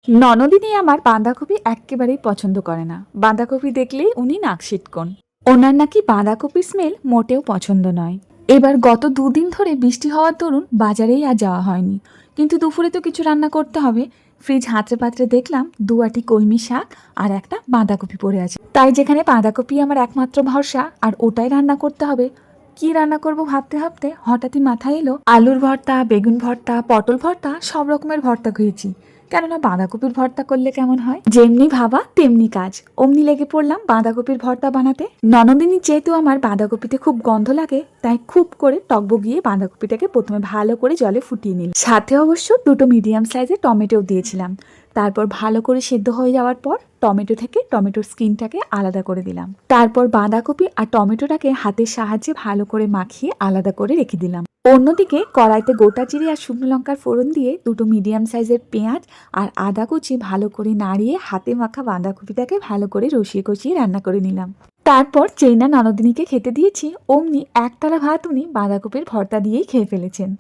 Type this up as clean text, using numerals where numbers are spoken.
ননদিনী আমার বাঁধাকপি এক্কেবারেই পছন্দ করে না। বাঁধাকপি দেখলেই উনি নাক সিটকোন। ওনার নাকি বাঁধাকপির স্মেল মোটেও পছন্দ নয়। এবার গত দুদিন ধরে বৃষ্টি হওয়ার দরুন বাজারেই আর যাওয়া হয়নি, কিন্তু দুপুরে তো কিছু রান্না করতে হবে। ফ্রিজ হাতড়ে পাত্রে দেখলাম 2 আটি কলমি শাক আর একটা বাঁধাকপি পড়ে আছে। তাই যেখানে বাঁধাকপি আমার একমাত্র ভরসা আর ওটাই রান্না করতে হবে, কি রান্না করব ভাবতে ভাবতে হঠাৎই মাথায় এলো আলুর ভর্তা, বেগুন ভর্তা, পটল ভর্তা, সব রকমের ভর্তা খেয়েছি, কেননা বাঁধাকপির ভর্তা করলে কেমন হয়। যেমনি ভাবা তেমনি কাজ, অমনি লেগে পড়লাম বাঁধাকপির ভর্তা বানাতে। ননদিনী যেহেতু আমার বাঁধাকপিতে খুব গন্ধ লাগে, তাই খুব করে টকবগিয়ে বাঁধাকপিটাকে প্রথমে ভালো করে জলে ফুটিয়ে নিল। সাথে অবশ্য 2টো মিডিয়াম সাইজের টমেটোও দিয়েছিলাম। তারপর ভালো করে সেদ্ধ হয়ে যাওয়ার পর টমেটো থেকে টমেটোর স্কিনটাকে আলাদা করে দিলাম। তারপর বাঁধাকপি আর টমেটোটাকে হাতের সাহায্যে ভালো করে মাখিয়ে আলাদা করে রেখে দিলাম। অন্যদিকে কড়াইতে গোটা জিরে আর শুকনো লঙ্কার ফোড়ন দিয়ে 2টো মিডিয়াম সাইজের পেঁয়াজ আর আদা কুচি ভালো করে নাড়িয়ে হাতে মাখা বাঁধাকপিটাকে ভালো করে রসিয়ে কষিয়ে রান্না করে নিলাম। তারপর যেই না ননদিনীকে খেতে দিয়েছি, অমনি একতলা ভাত উনি বাঁধাকপির ভর্তা দিয়েই খেয়ে ফেলেছেন।